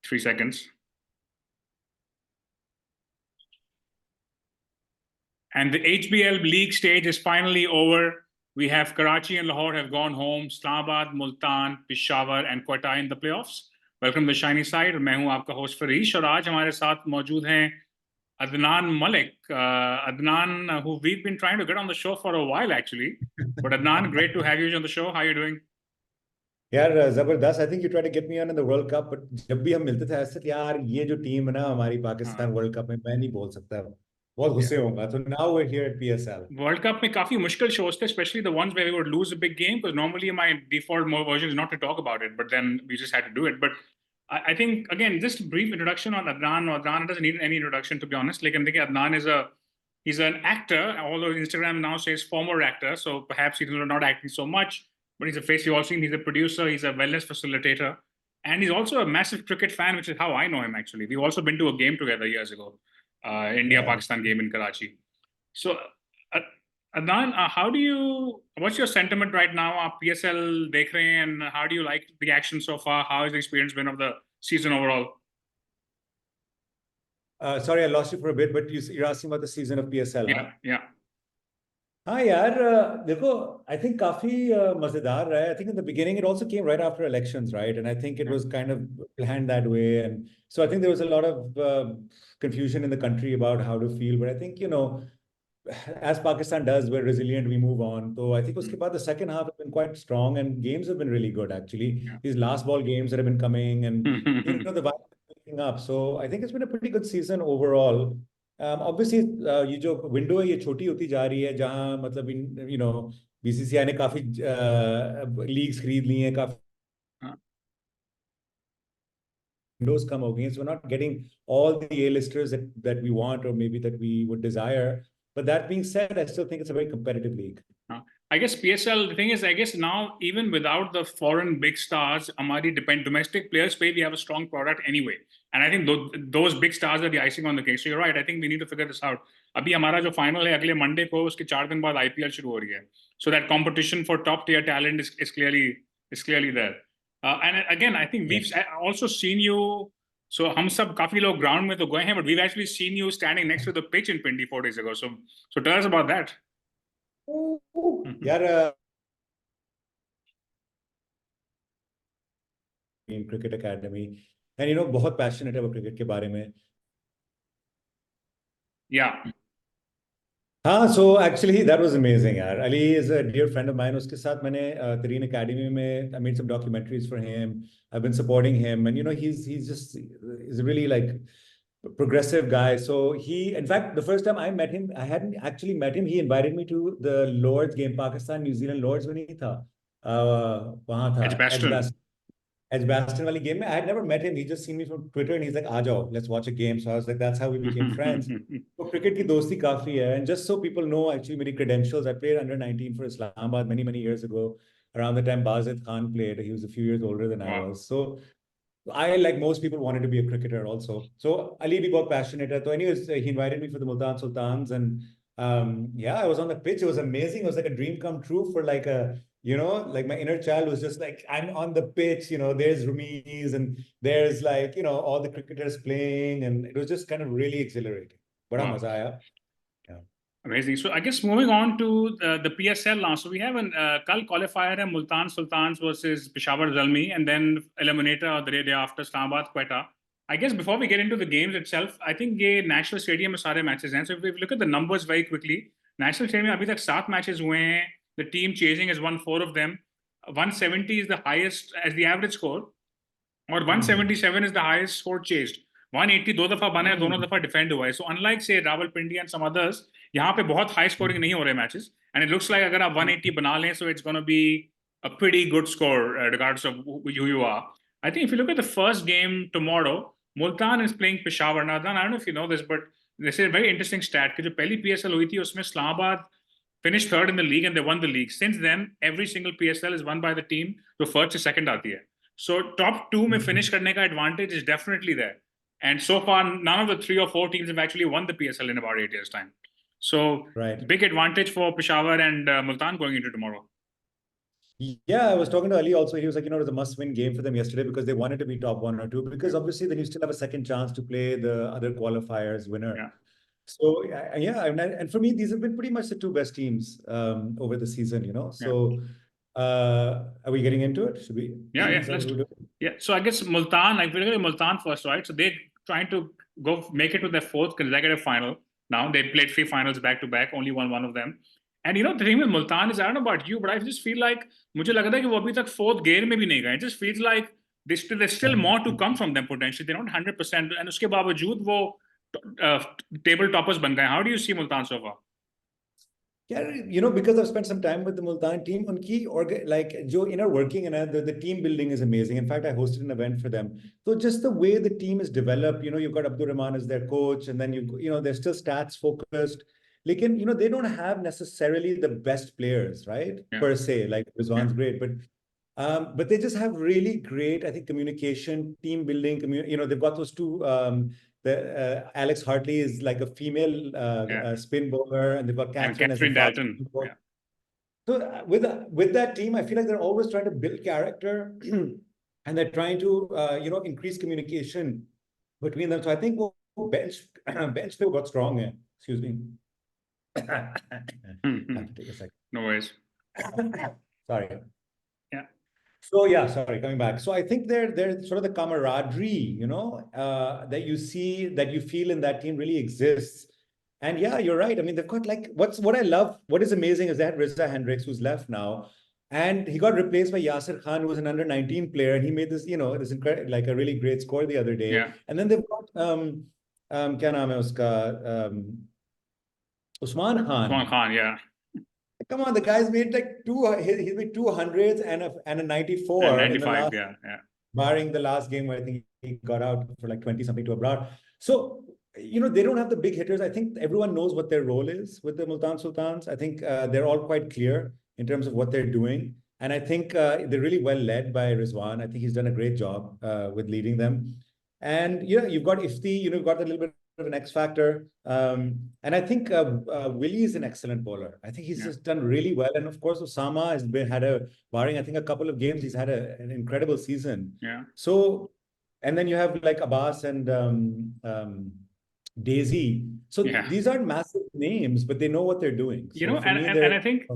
3 seconds. And the HBL league stage is finally over. We have Karachi and Lahore have gone home. Islamabad, Multan, Peshawar and Quetta in the playoffs. Welcome to the shiny side. मैं हूं आपका host फरीश और आज हमारे साथ मौजूद हैं Adnan Malik. Adnan, who we've been trying to get on the show for a while actually. But Adnan, great to have you on the show. How are you doing? यार जबरदस्त. I think you try to get me on in the world cup, but जब भी हम मिलते थे ऐसे यार ये जो टीम है ना हमारी पाकिस्तान वर्ल्ड कप में, मैं नहीं बोल सकता, बहुत गुस्से होऊंगा. तो now we are here at PSL. World cup में काफी मुश्किल शोज थे, especially the ones where we would lose a big game, because normally my default version is not to talk about it, but then we just had to do it. But I think again just brief introduction on Adnan. Adnan doesn't need any introduction to be honest. Like I'm thinking Adnan he's an actor, although Instagram now says former actor, so perhaps he's not acting so much, but he's a face you've all seen. He's a producer, he's a wellness facilitator, and he's also a massive cricket fan, which is how I know him actually. We've also been to a game together years ago, India-Pakistan game in Karachi. So Adnan, what's your sentiment right now? आप PSL देख रहे हैं, and how do you like the action so far? How has the experience been of the season overall? Sorry, I lost you for a bit, but you're asking about the season of PSL. Yeah. हाँ यार, देखो, I think काफी मजेदार रहा है. I think in the beginning it also came right after elections, right? And I think it was kind of planned that way, and so I think there was a lot of confusion in the country about how to feel. But I think as Pakistan does, we're resilient, we move on. So I think uske baad the second half has been quite strong and games have been really good actually. These last ball games that have been coming and the vibe is picking up. So I think it's been a pretty good season overall. Obviously ये जो window है ये छोटी होती जा रही है, जहाँ मतलब BCCI ने काफी leagues खरीद ली हैं, काफी windows कम हो गई हैं, so we're not getting all the A-listers that we want or maybe that we would desire. But that being said, I still think it's a very competitive league. I guess PSL, the thing is, I guess now, even without the foreign big stars, Amari domestic players, we have a strong product anyway. And I think those big stars are the icing on the cake. So you're right, I think we need to figure this out. Abhi hamara jo final hai, agle Monday ko, uske 4 din baad IPL shuru ho rahi hai. So that competition for top tier talent is clearly there. And again, I think we've also seen you. So हम सब काफी लोग ground में तो गए हैं, but we've actually seen you standing next to the pitch in Pindi 4 days ago. So tell us about that. यार cricket academy, and बहुत passionate है वो cricket के बारे में. Yeah. So actually that was amazing यार. Ali is a dear friend of mine. उसके साथ मैंने Tareen Academy में I made some documentaries for him. I've been supporting him, and he's a really like progressive guy. So in fact, the first time I met him, I hadn't actually met him. He invited me to the Lords game, Pakistan New Zealand Lords when he था वहाँ था Edgbaston वाली game में. I had never met him. He just seen me from Twitter and he's like, "Aa jao, let's watch a game." So I was like, that's how we became friends. So cricket की दोस्ती काफी है. And just so people know, actually, my credentials, I played under 19 for Islamabad many years ago. Around the time Bazid Khan played, he was a few years older than I was. So I, like most people, wanted to be a cricketer also. So Ali bhi bahut passionate hai. So anyways, he invited me for the Multan Sultans, and I was on the pitch. It was amazing. It was like a dream come true for like a like my inner child was just like, I'm on the pitch, there's Rumiz and there's like, all the cricketers playing, and it was just kind of really exhilarating. Bada maza aaya. Yeah. Amazing. So I guess moving on to the PSL now. So we have kal qualifier hai Multan Sultans versus Peshawar Zalmi, and then eliminator the day after Islamabad Quetta. I guess before we get into the games itself, I think ये National Stadium में सारे matches हैं. So if we look at the numbers very quickly, National Stadium में अभी तक 7 matches हुए हैं. The team chasing has won 4 of them. 170 is the highest as the average score, or 177 is the highest score chased. 180 दो दफा बना है, दोनों दफा defend हुआ है. So unlike say Rawalpindi and some others, यहाँ पे बहुत high scoring नहीं हो रहे matches, and it looks like अगर आप 180 बना लें, so it's going to be a pretty good score regardless of who you are. I think if you look at the first game tomorrow, Multan is playing Peshawar. Now, I don't know if you know this, but this is a very interesting stat कि जो पहली PSL हुई थी उसमें Islamabad finished 3rd in the league and they won the league. Since then, every single PSL is won by the team जो first से second आती है. So top 2 में finish करने का advantage is definitely there. And so far, none of the 3 or 4 teams have actually won the PSL in about 8 years' time. So big advantage for Peshawar and Multan going into tomorrow. Yeah, I was talking to Ali also. He was like, it was a must-win game for them yesterday because they wanted to be top one or two. Because obviously, then you still have a second chance to play the other qualifiers winner. Yeah, So yeah, and for me, these have been pretty much the two best teams over the season. yeah. So are we getting into it? Should we? Yeah, yeah. Is that Let's what we're do. doing? Yeah. So I guess Multan, like we're going to Multan first, right? So they're trying to go make it to their fourth consecutive final. Now they played three finals back to back, only won one of them. And the thing with Multan is, I don't know about you, but I just feel like मुझे लग रहा है कि वो अभी तक fourth gear में भी नहीं गए. It just feels like there's still more to come from them potentially. They're not 100%, and उसके बावजूद वो table toppers बन गए. How do you see Multan so far? Yeah, because I've spent some time with the Multan team, like jo inner working and the team building is amazing. In fact, I hosted an event for them. So just the way the team is developed, you've got Abdur Rahman as their coach, and then they're still stats focused. Like, they don't have necessarily the best players, right? Yeah, Per se, like Rizwan's yeah, great, but they just have really great, I think, communication, team building. They've got those two. The Alex Hartley is like a female yeah. spin bowler, and they've got And Catherine as a Catherine fast Dalton. spin bowler. Yeah, So with that team, I feel like they're always trying to build character, and they're trying to increase communication between them. So I think we'll bench they got strong. Excuse me. I have to take a second. No worries. Sorry. Yeah, So yeah, sorry, coming back. So I think they're sort of the camaraderie, that you see, that you feel in that team really exists. And yeah, you're right. I mean, they've got like what I love, what is amazing is that Riza Hendricks, who's left now, and he got replaced by Yasir Khan, who was an under 19 player, and he made this, this incredible, like a really great score the other day. yeah. And then they've got kya naam hai uska, Usman Usman Khan. Khan, yeah. Come on, the guy's made like he's made 200s and a 94 in the 95, last, yeah, yeah. barring the last game where I think he got out for like 20 something to abroad. So, they don't have the big hitters. I think everyone knows what their role is with the Multan Sultans. I think they're all quite clear in terms of what they're doing. And I think they're really well led by Rizwan. I think he's done a great job with leading them. And you've got Ifti, you've got a little bit of an X factor. And I think Willie is an excellent bowler. I think he's just done really well. And of course, Osama has barring, I think, a couple of games, he's had an incredible season. Yeah. So, and then you have like Abbas and Daisy. So these aren't massive names, but they know what they're doing. So and I think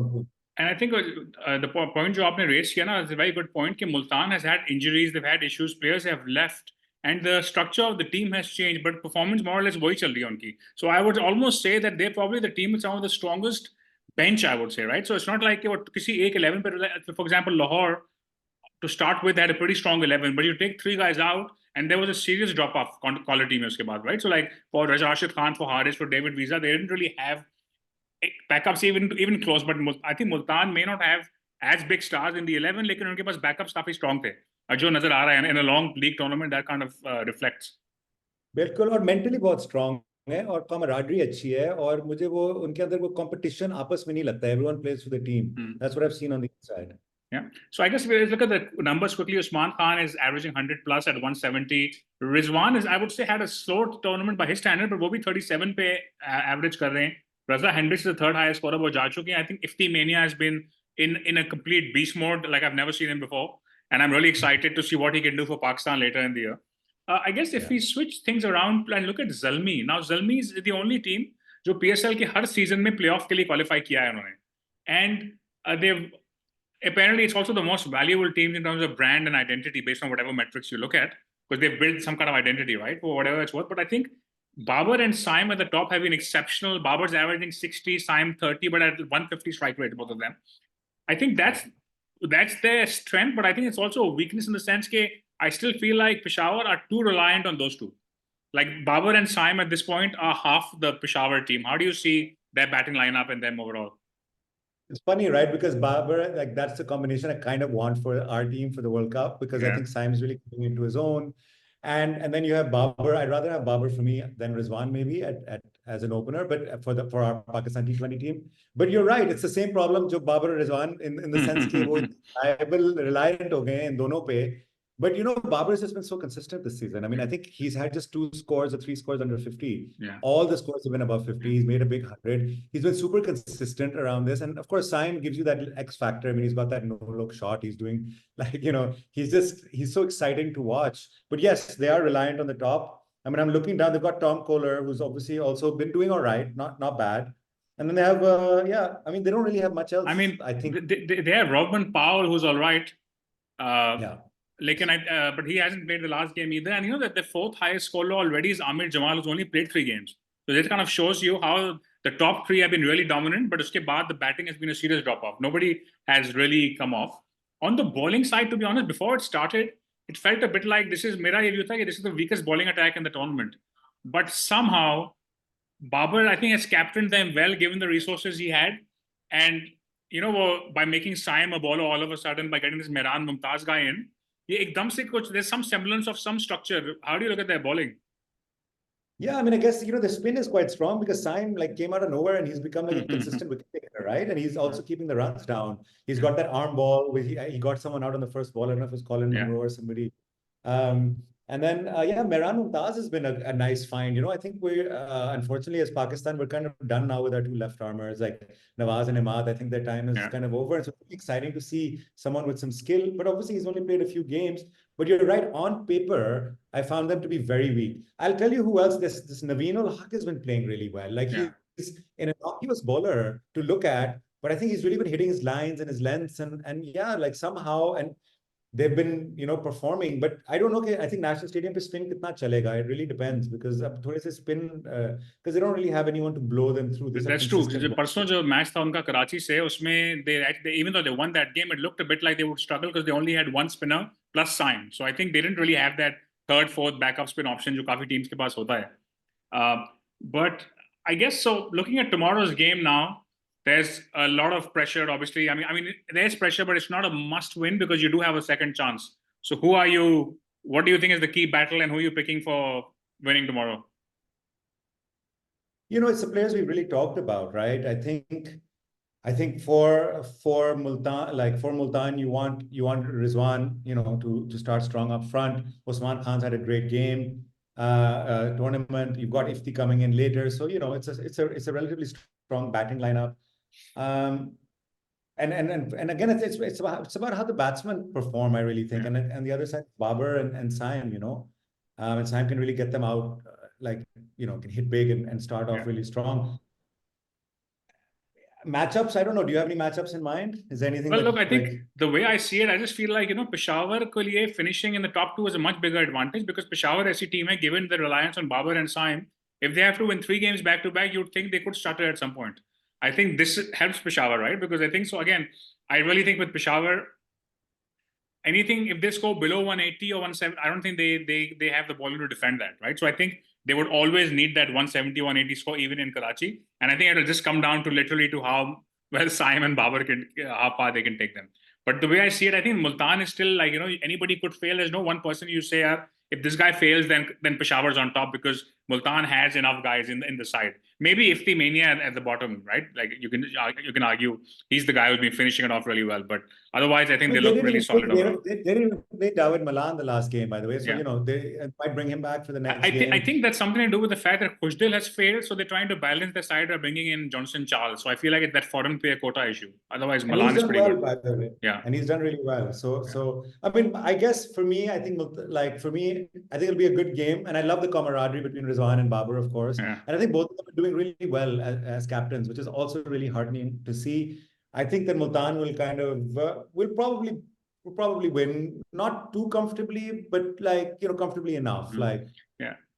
the point you आपने raised किया ना is a very good point कि Multan has had injuries, they've had issues, players have left, and the structure of the team has changed, but performance more or less वही चल रही है उनकी. So I would almost say that they're probably the team with some of the strongest bench, I would say, right? So it's not like वो किसी एक 11 पे, for example, Lahore to start with had a pretty strong 11, but you take three guys out, and there was a serious drop off quality में उसके बाद, right? So like for Raja Rashid Khan, for Haris, for David Visa, they didn't really have backups even close. But I think Multan may not have as big stars in the 11, लेकिन उनके पास backups काफी strong थे. जो नजर आ रहा है in a long league tournament, that kind of reflects. बिल्कुल, और मेंटली बहुत स्ट्रांग है और camaraderie अच्छी है, और मुझे वो उनके अंदर वो कंपटीशन आपस में नहीं लगता है. Everyone plays for the team. That's what I've seen on the inside. Yeah. So I guess if we look at the numbers quickly, Usman Khan is averaging 100 plus at 170. Rizwan is, I would say, had a slow tournament by his standard, but वो भी 37 पे average कर रहे हैं. Raza Hendricks is the third highest scorer, वो जा चुके हैं. I think Ifti Mania has been in a complete beast mode like I've never seen him before, and I'm really excited to see what he can do for Pakistan later in the year. I guess if we switch things around and look at Zalmi, now Zalmi is the only team जो PSL के हर season में playoff के लिए qualify किया है उन्होंने, and they've apparently it's also the most valuable team in terms of brand and identity based on whatever metrics you look at, because they've built some kind of identity, right, for whatever it's worth. But I think Babar and Saim at the top have been exceptional. Babar's averaging 60, Saim 30, but at 150 strike rate, both of them. I think that's their strength, but I think it's also a weakness in the sense that I still feel like Peshawar are too reliant on those two. Like Babar and Saim at this point are half the Peshawar team. How do you see their batting lineup and them overall? It's funny, right? Because Babar, like that's the combination I kind of want for our team for the World Cup, because I think Saim's really coming into his own. And then you have Babar. I'd rather have Babar for me than Rizwan maybe as an opener, but for our Pakistan T20 team. But you're right, it's the same problem जो Babar और Rizwan in the sense कि वो reliant हो गए हैं इन दोनों पे. But Babar has just been so consistent this season. I mean, I think he's had just 2 scores or 3 scores under 50. Yeah. All the scores have been above 50. He's made a big 100. He's been super consistent around this. And of course, Saim gives you that X factor. I mean, he's got that no-look shot. He's doing he's so exciting to watch. But yes, they are reliant on the top. I mean, I'm looking down. They've got Tom Kohler, who's obviously also been doing all right, not bad. And then they have, I mean, they don't really have much else. I mean, I think they have Rodman Powell, who's all right. Yeah. But he hasn't played the last game either. And that the fourth highest scorer already is Amir Jamal, who's only played 3 games. So that kind of shows you how the top 3 have been really dominant, but uske baad the batting has been a serious drop-off. Nobody has really come off. On the bowling side, to be honest, before it started, it felt a bit like this is the weakest bowling attack in the tournament. But somehow, Babar, I think, has captained them well, given the resources he had. And, by making Saim a bowler all of a sudden, by getting this Mehran Mumtaz guy in, there's some semblance of some structure. How do you look at their bowling? Yeah, I mean, I guess, the spin is quite strong because Saim came out of nowhere and he's become a consistent wicket taker, right? And he's also keeping the runs down. He's got that arm ball where he got someone out on the first ball. I don't know if it was Colin Munro or somebody. And then, Mehran Mumtaz has been a nice find. I think we're, unfortunately, as Pakistan, we're kind of done now with our 2 left armers, like Nawaz and Imad. I think their time is kind of over. And so it's exciting to see someone with some skill. But obviously, he's only played a few games. But you're right, on paper, I found them to be very weak. I'll tell you who else. This Naveen ul Haq has been playing really well. He's an innocuous bowler to look at, but I think he's really been hitting his lines and his lengths and somehow, and they've been, performing. But I don't know. I think National Stadium pe spin kitna chalega. It really depends because thode se spin because they don't really have anyone to blow them through. That's true. Parson jo match tha unka Karachi se, usme they even though they won that game, it looked a bit like they would struggle because they only had 1 spinner plus Saim. So I think they didn't really have that third, fourth backup spin option jo kafi teams ke paas hota hai. But I guess so. Looking at tomorrow's game now, there's a lot of pressure, obviously. I mean, there's pressure, but it's not a must win because you do have a second chance. So who are you? What do you think is the key battle and who are you picking for winning tomorrow? It's the players we've really talked about, right? I think for Multan, you want Rizwan, to start strong up front. Osman Khan's had a great game tournament. You've got Ifti coming in later, so it's a relatively strong batting lineup. And again, it's about how the batsmen perform, I really think. And the other side, Babar and Saim, and Saim can really get them out, can hit big and start off really strong. Matchups, I don't know. Do you have any matchups in mind? Is there anything? Well, look, I think the way I see it, I just feel like, Peshawar ke liye finishing in the top 2 is a much bigger advantage because Peshawar as a team, given the reliance on Babar and Saim, if they have to win 3 games back to back, you'd think they could stutter at some point. I think this helps Peshawar, right? Because I think so. Again, I really think with Peshawar, anything if they score below 180 or 170, I don't think they have the bowling to defend that, right? So I think they would always need that 170, 180 score even in Karachi, and I think it'll just come down to literally to how well Saim and Babar how far they can take them. But the way I see it, I think Multan is still anybody could fail. There's no one person you say, if this guy fails, then Peshawar's on top because Multan has enough guys in the side. Maybe Ifti Mania at the bottom, right? You can argue he's the guy who's been finishing it off really well. But otherwise, I think they look really solid overall. They didn't even play David Malan the last game, by the way. So, they might bring him back for the next game. I think that's something to do with the fact that Khushdil has failed. So they're trying to balance the side by bringing in Johnson Charles. So I feel like it's that foreign player quota issue. Otherwise, Malan is pretty good. By the way. Yeah. And he's done really well. So I mean, I guess for me, I think it'll be a good game. And I love the camaraderie between Rizwan and Babar, of course. Yeah. And I think both of them are doing really well as captains, which is also really heartening to see. I think that Multan will kind of will probably win, not too comfortably, but comfortably enough. But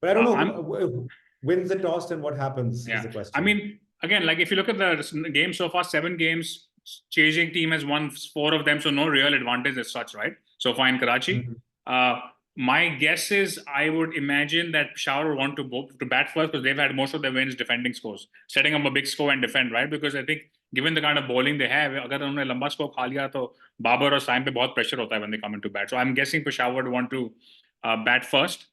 I don't know who wins the toss and what happens is the question. I mean, again, if you look at the game so far, 7 games, chasing team has won 4 of them, so no real advantage as such, right? So far in Karachi. My guess is I would imagine that Peshawar would want to bat first because they've had most of their wins defending scores, setting up a big score and defend, right? Because I think given the kind of bowling they have, agar unhone lamba score kha liya, to Babar or Saim pe bahut pressure hota hai when they come into bat. So I'm guessing Peshawar would want to bat first.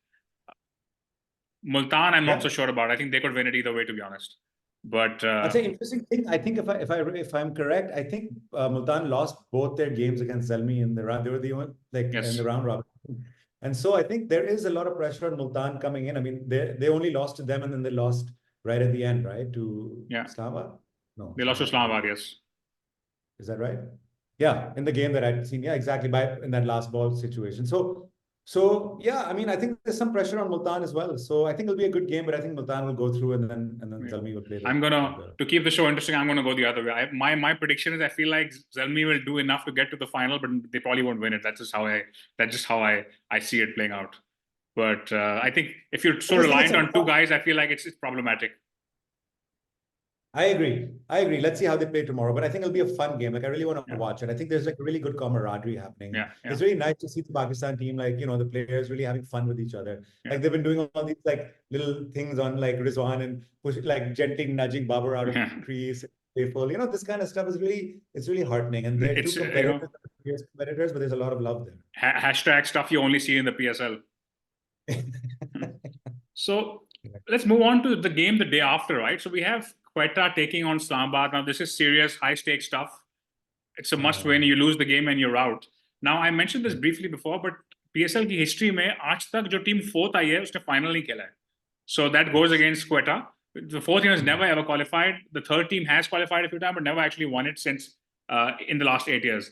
Multan, I'm not so sure about. I think they could win it either way, to be honest. But that's an interesting thing. I think if I'm correct, I think Multan lost both their games against Zalmi in the round. They were the only in the round robin. And so I think there is a lot of pressure on Multan coming in. I mean, they only lost to them and then they lost right at the end, right? To Yeah, Islamabad? No, they lost to Islamabad. Islamabad, yes. Is that right? Yeah, in the game that I'd seen. Yeah, exactly. In that last ball situation. So yeah, I mean, I think there's some pressure on Multan as well. So I think it'll be a good game, but I think Multan will go through and then Yeah. Zalmi will play I'm gonna the to keep the show interesting. I'm gonna go the other way. My prediction is I feel like Zalmi will do enough to get to the final, but they probably won't win it. That's just how I see it playing out. But I think if you're I so just think it's reliant a on two guys, I feel like it's problematic. I agree. I agree. Let's see how they play tomorrow. But I think it'll be a fun game. Like I really want to Yeah, watch it. I think there's like a really good camaraderie happening. yeah, yeah, It's really nice to see the Pakistan team, like, the players really having fun with each other. yeah, Like they've been doing all these like little things on like Rizwan and push like gently nudging Babar out of yeah. crease, playful. This kind of stuff is really heartening. And they're two It's fierce competitors, but there's a lot of love hashtag stuff you only see in the PSL. there. So let's move on to the game the day after, right? So we have Quetta taking on Islamabad. Now, this is serious, high stakes stuff. It's a must win. You lose the game and you're out. Now, I mentioned this briefly before, but PSL की history में आज तक जो team fourth आई है उसने final नहीं खेला है. So that goes against Quetta. The fourth team has never ever qualified. The third team has qualified a few times, but never actually won it since in the last 8 years.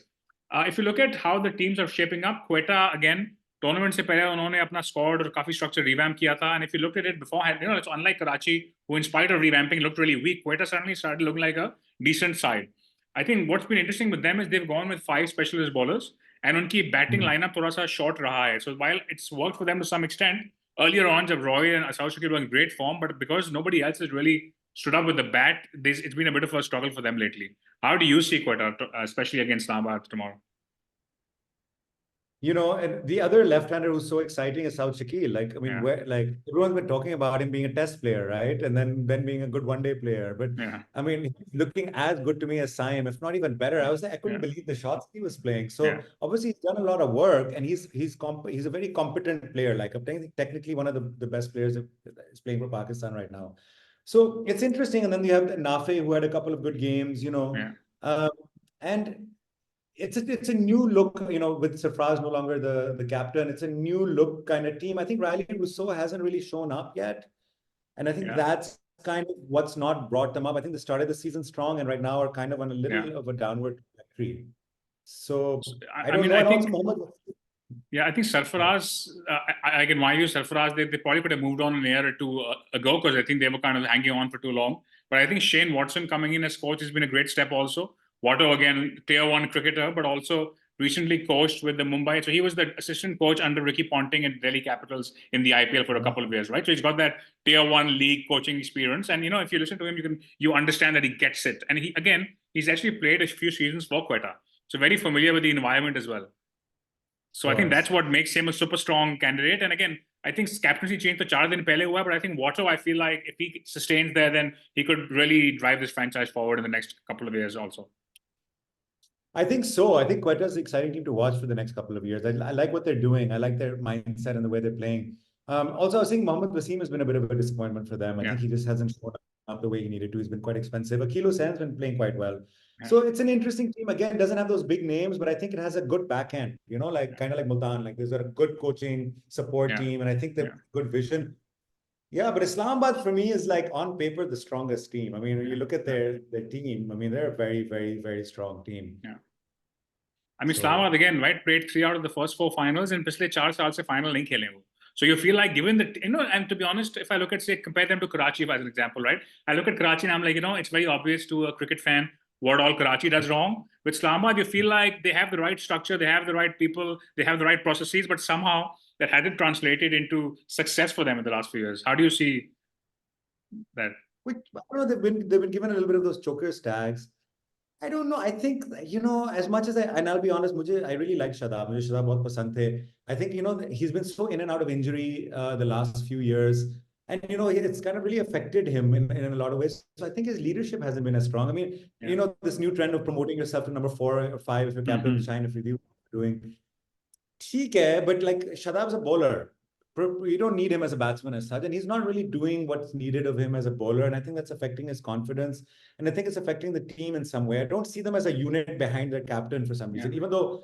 If you look at how the teams are shaping up, Quetta again tournament से पहले उन्होंने अपना squad और काफी structure revamp किया था. And if you looked at it beforehand, it's unlike Karachi, who in spite of revamping looked really weak. Quetta suddenly started looking like a decent side. I think what's been interesting with them is they've gone with 5 specialist bowlers, and उनकी batting lineup थोड़ा सा short रहा है. So while it's worked for them to some extent, earlier on, जब Roy and Asad Shakir were in great form, but because nobody else has really stood up with the bat, it's been a bit of a struggle for them lately. How do you see Quetta, especially against Islamabad tomorrow? And the other left-hander who's so exciting is South Shakil. Like, I mean, Yeah. where like everyone's been talking about him being a test player, right? And then being a good one-day player. But Yeah. I mean, he's looking as good to me as Saim, if not even better. I couldn't believe the shots he was playing. So obviously he's done a lot of work, and he's a very competent player. Like I'm technically one of the best players that is playing for Pakistan right now. So it's interesting. And then you have Nafe, who had a couple of good games, and it's a new look, with Sarfraz no longer the captain. It's a new look kind of team. I think Riley Rousseau hasn't really shown up yet. And I think that's kind of what's not brought them up. I think they started the season strong and right now are kind of on a little of a downward trajectory. So I don't know. I And think, also Mohammed. yeah, I think Sarfaraz, I can mind you, Sarfaraz, they probably could have moved on an year or two ago because I think they were kind of hanging on for too long. But I think Shane Watson coming in as coach has been a great step also. Watto, again, tier 1 cricketer, but also recently coached with the Mumbai. So he was the assistant coach under Ricky Ponting at Delhi Capitals in the IPL for a couple of years, right? So he's got that tier 1 league coaching experience. And, if you listen to him, you understand that he gets it. And he's actually played a few seasons for Quetta. So very familiar with the environment as well. So I think that's what makes him a super strong candidate. And again, I think captaincy changed to 4 दिन पहले हुआ, but I think Watto, I feel like if he sustains there, then he could really drive this franchise forward in the next couple of years also. I think so. I think Quetta's an exciting team to watch for the next couple of years. I like what they're doing. I like their mindset and the way they're playing. Also, I was saying Mohammed Wasim has been a bit of a disappointment for them. I think he just hasn't shown up the way he needed to. He's been quite expensive. Akil Hussain's been playing quite well. So it's an interesting team. Again, it doesn't have those big names, but I think it has a good backhand, kind of like Multan. Like there's a good coaching support team, and I think they've good vision. Yeah, but Islamabad for me is like on paper the strongest team. I mean, when you look at their team, I mean, they're a very, very, very strong team. Yeah. I mean, Islamabad again, right? Played 3 out of the first 4 finals, and पिछले 4 साल से final नहीं खेले वो. So you feel like given that, and to be honest, if I look at, say, compare them to Karachi as an example, right? I look at Karachi and I'm like, it's very obvious to a cricket fan what all Karachi does wrong. With Islamabad, you feel like they have the right structure, they have the right people, they have the right processes, but somehow that hasn't translated into success for them in the last few years. How do you see that? Which, I don't know, they've been given a little bit of those chokers tags. I don't know. I think, as much as and I'll be honest, I really like Shadab. Mujhe Shadab bahut pasand the. I think, he's been so in and out of injury the last few years. And, it's kind of really affected him in a lot of ways. So I think his leadership hasn't been as strong. I mean, this new trend of promoting yourself to number 4 or 5 if you're captain of the China, if you're doing. Theek hai, but like Shadab's a bowler. You don't need him as a batsman as such, and he's not really doing what's needed of him as a bowler, and I think that's affecting his confidence, and I think it's affecting the team in some way. I don't see them as a unit behind their captain for some reason, even though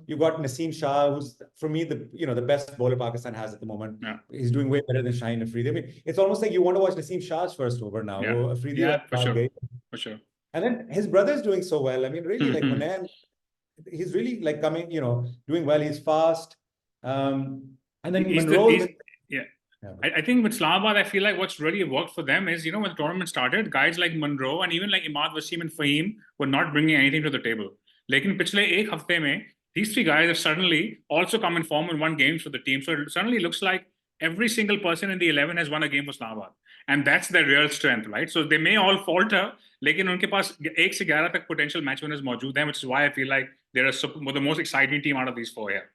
you've got Naseem Shah, who's for me the best bowler Pakistan has at the moment. Yeah. He's doing way better than Shaheen Afridi. I mean, it's almost like you want to watch Naseem Shah's first over now. Yeah. Afridi Yeah, for baad sure. gayi. For sure. And then his brother's doing so well. I mean, really, like Hunain, he's really like coming, doing well. He's fast. And then Monroe. Yeah. I think with Islamabad, I feel like what's really worked for them is, when the tournament started, guys like Monroe and even like Imad Wasim and Fahim were not bringing anything to the table. Lekin पिछले एक हफ्ते में, these three guys have suddenly also come in form and won games for the team. So it suddenly looks like every single person in the 11 has won a game for Islamabad. And that's their real strength, right? So they may all falter, लेकिन उनके पास 1 से 11 तक potential match winners मौजूद हैं, which is why I feel like they're the most exciting team out of these four here.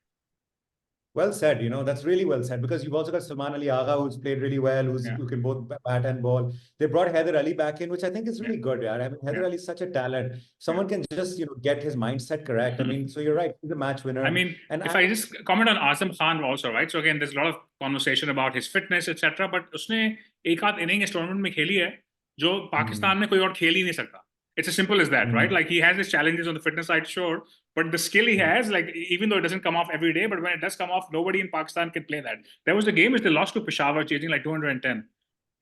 Well said, that's really well said, because you've also got Salman Ali Agha, who's played really well, who can both bat and ball. They brought Haider Ali back in, which I think is really good. Yeah, I mean, Haider Ali is such a talent. Someone can just, get his mindset correct. I mean, so you're right, he's a match winner. I mean, if I just comment on Azam Khan also, right? So again, there's a lot of conversation about his fitness, etc. But उसने एक आध inning इस tournament में खेली है जो पाकिस्तान में कोई और खेल ही नहीं सकता. It's as simple as that, right? Like he has his challenges on the fitness side, sure, but the skill he has, like even though it doesn't come off every day, but when it does come off, nobody in Pakistan can play that. There was the game which they lost to Peshawar, chasing like 210.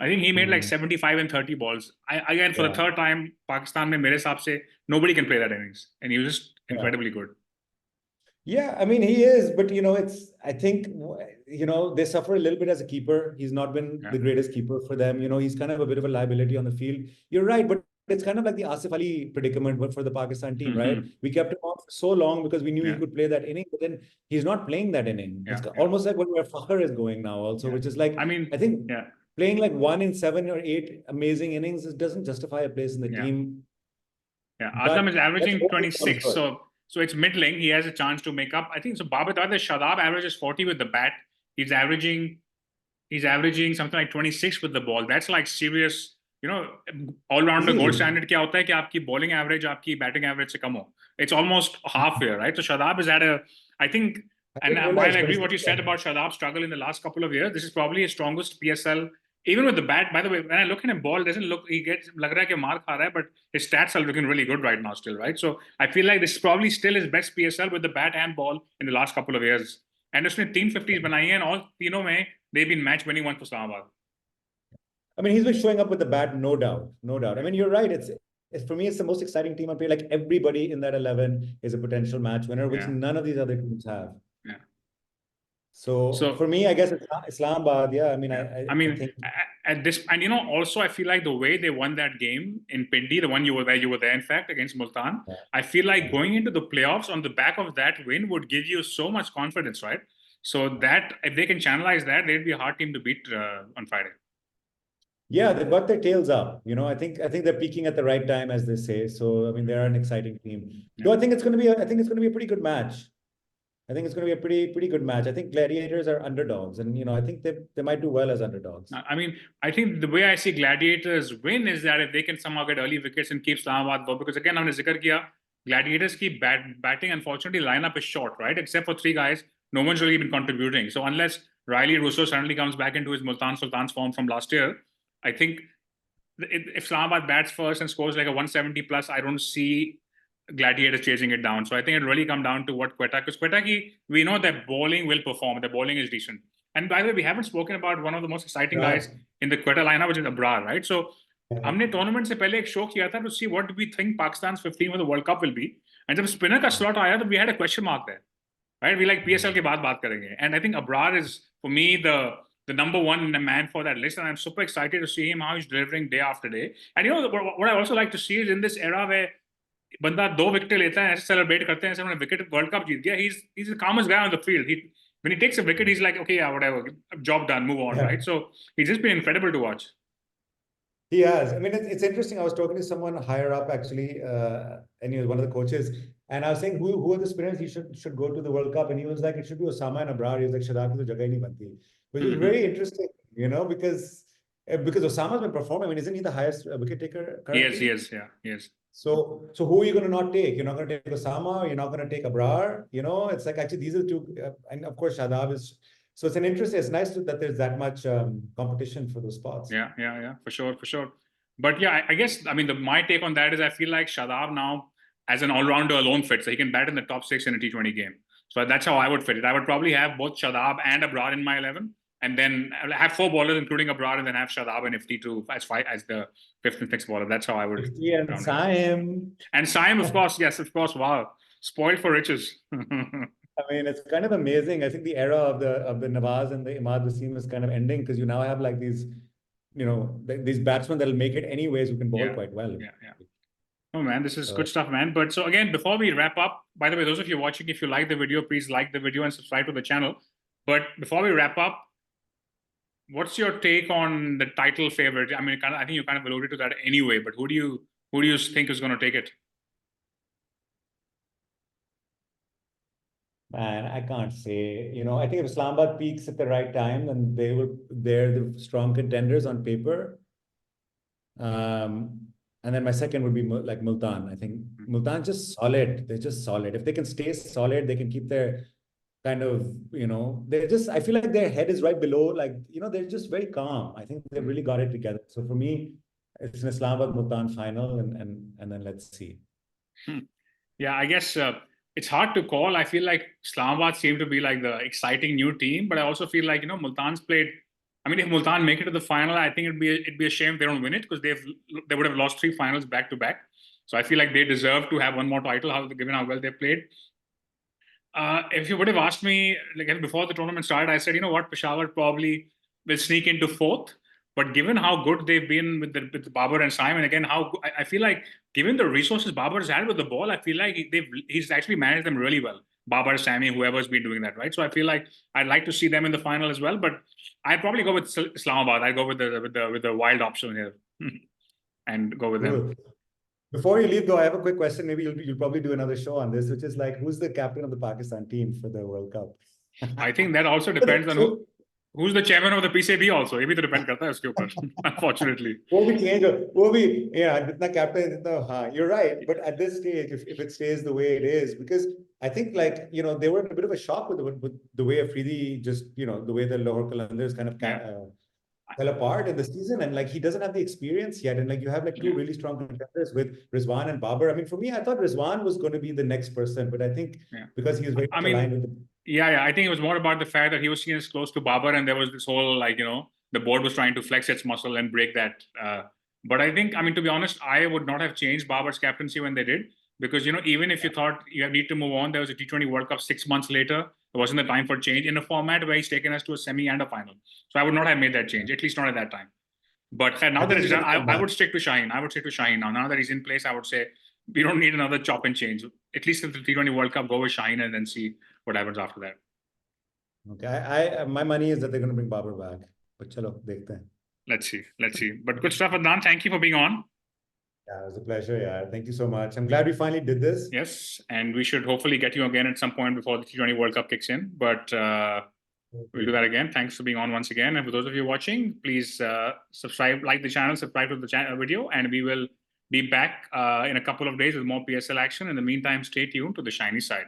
I think he made like 75 and 30 balls. Again, for the third time, Pakistan mein mere hisab se, nobody can play that innings, and he was just incredibly good. Yeah, I mean, he is, but I think, they suffer a little bit as a keeper. He's not been the greatest keeper for them. He's kind of a bit of a liability on the field. You're right, but it's kind of like the Asif Ali predicament for the Pakistan team, right? We kept him on for so long because we knew he could play that inning, but then he's not playing that inning. It's almost like where Fakhr is going now also, which is like, I think playing like 1 in 7 or 8 amazing innings doesn't justify a place in the team. Yeah, Azam is averaging 26, so it's middling. He has a chance to make up. I think so. Babar and Saim, Shadab averages 40 with the bat. He's averaging something like 26 with the ball. That's like serious. All-rounder gold standard क्या होता है कि आपकी bowling average आपकी batting average से कम हो. It's almost half here, right? So Shadab is at I think, and while I agree what you said about Shadab's struggle in the last couple of years, this is probably his strongest PSL. Even with the bat, by the way, when I look at him ball, doesn't look, he gets, lag raha hai ki maar kha raha hai, but his stats are looking really good right now still, right? So I feel like this is probably still his best PSL with the bat and ball in the last couple of years. And उसने 3 50s बनाई हैं, and all तीनों में they've been match winning ones for Islamabad. I mean, he's been showing up with the bat, no doubt, no doubt. I mean, you're right. It's for me, it's the most exciting team on paper. Like everybody in that 11 is a potential match winner, which none of these other teams have. Yeah. So for me, I guess it's Islamabad. Yeah, I mean, I think at this, and also I feel like the way they won that game in Pindi, the one you were there, in fact, against Multan. I feel like going into the playoffs on the back of that win would give you so much confidence, right? So that if they can channelize that, they'd be a hard team to beat on Friday. Yeah, they've got their tails up. I think they're peaking at the right time, as they say. So I mean, they're an exciting team. Though I think it's going to be a pretty good match. I think it's going to be a pretty good match. I think Gladiators are underdogs, and I think they might do well as underdogs. I mean, I think the way I see Gladiators win is that if they can somehow get early wickets and keep Islamabad go, because again, हमने जिक्र किया, Gladiators की batting unfortunately lineup is short, right? Except for 3 guys, no one's really been contributing. So unless Riley Russo suddenly comes back into his Multan Sultan's form from last year, I think if Islamabad bats first and scores like a 170 plus, I don't see Gladiators chasing it down. So I think it'll really come down to what Quetta, because Quetta we know that bowling will perform. The bowling is decent. And by the way, we haven't spoken about one of the most exciting guys in the Quetta lineup, which is Abrar, right? So हमने tournament से पहले एक show किया था to see what do we think Pakistan's 15 for the World Cup will be. And जब spinner का slot आया, तो we had a question mark there, right? We like PSL के बाद बात करेंगे. And I think Abrar is, for me, the number one man for that list, and I'm super excited to see him, how he's delivering day after day. And what I also like to see is in this era where बंदा 2 wicket लेता है, ऐसे celebrate करते हैं, ऐसे उन्होंने wicket world cup जीत गया. He's the calmest guy on the field. When he takes a wicket, he's like, okay, yeah, whatever, job done, move on, right? So he's just been incredible to watch. He has. I mean, it's interesting. I was talking to someone higher up actually, and he was one of the coaches, and I was saying, who are the spinners he should go to the World Cup, and he was like, it should be Osama and Abrar. He was like, Shadab ki to jagah hi nahi banti, which is very interesting, because Osama's been performing. I mean, isn't he the highest wicket taker currently? He is. So who are you going to not take? You're not going to take Osama. You're not going to take Abrar. It's like actually these are the 2, and of course Shadab is. So it's nice that there's that much competition for those spots. Yeah, for sure. But yeah, I guess, I mean, my take on that is I feel like Shadab now, as an all-rounder alone fit. So he can bat in the top 6 in a T20 game. So that's how I would fit it. I would probably have both Shadab and Abrar in my 11, and then I'll have 4 bowlers, including Abrar, and then have Shadab and Ifti too as the 5th and 6th bowler. That's how I would. Ifti and Saim. And Saim, of course, yes, of course. Wow, spoiled for riches. I mean, it's kind of amazing. I think the era of the Nawaz and the Imad Wasim is kind of ending, because you now have like these, these batsmen that'll make it anyways who can bowl quite well. Yeah. Oh man, this is good stuff, man. But so again, before we wrap up, by the way, those of you watching, if you like the video, please like the video and subscribe to the channel. But before we wrap up, what's your take on the title favorite? I mean, I think you kind of alluded to that anyway. But who do you think is going to take it? Man, I can't say. I think if Islamabad peaks at the right time, then they're the strong contenders on paper. And then my second would be like Multan. I think Multan's just solid. They're just solid. If they can stay solid, they can keep their kind of, I feel like their head is right below, like, they're just very calm. I think they've really got it together. So for me, it's an Islamabad Multan final, and then let's see. Yeah, I guess it's hard to call. I feel like Islamabad seem to be like the exciting new team, but I also feel like, Multan's played. I mean, if Multan make it to the final, I think it'd be a shame if they don't win it, because they would have lost 3 finals back to back. So I feel like they deserve to have one more title, given how well they played. If you would have asked me like before the tournament started, I said, you know what, Peshawar probably will sneak into 4th. But given how good they've been with the Babar and Saim, and again, I feel like given the resources Babar's had with the ball, I feel like he's actually managed them really well. Babar, Sami, whoever's been doing that, right? So I feel like I'd like to see them in the final as well. But I'd probably go with Islamabad. I'd go with the wild option here, and go with them. Before you leave, though, I have a quick question. Maybe you'll probably do another show on this, which is like, who's the captain of the Pakistan team for the World Cup? I think that also depends on who's the chairman of the PCB also. ये भी तो depend करता है उसके ऊपर, unfortunately. वो भी change वो भी जितना captain जितना you're right, but at this stage, if it stays the way it is, because I think like they were in a bit of a shock with the way Afridi just the way the Lahore Qalandars kind of fell apart in the season, and like he doesn't have the experience yet, and like you have like 2 really strong contenders with Rizwan and Babar. I mean, for me, I thought Rizwan was going to be the next person, but I think because he was very aligned with the. Yeah. I think it was more about the fact that he was seen as close to Babar, and there was this whole the board was trying to flex its muscle and break that. But I think, I mean, to be honest, I would not have changed Babar's captaincy when they did, because even if you thought you need to move on, there was a T20 World Cup 6 months later. It wasn't the time for change in a format where he's taken us to a semi and a final. So I would not have made that change, at least not at that time. But now that it's done, I would stick to Shaheen. I would stick to Shaheen now. Now that he's in place, I would say we don't need another chop and change. At least in the T20 World Cup, go with Shaheen and then see what happens after that. Okay, my money is that they're going to bring Babar back. But chalo, dekhte hain. Let's see. But good stuff, Adnan. Thank you for being on. Yeah, it was a pleasure. Yeah, thank you so much. I'm glad we finally did this. Yes, and we should hopefully get you again at some point before the T20 World Cup kicks in. But we'll do that again. Thanks for being on once again. And for those of you watching, please subscribe, like the channel, subscribe to the video, and we will be back in a couple of days with more PSL action. In the meantime, stay tuned to the shiny side.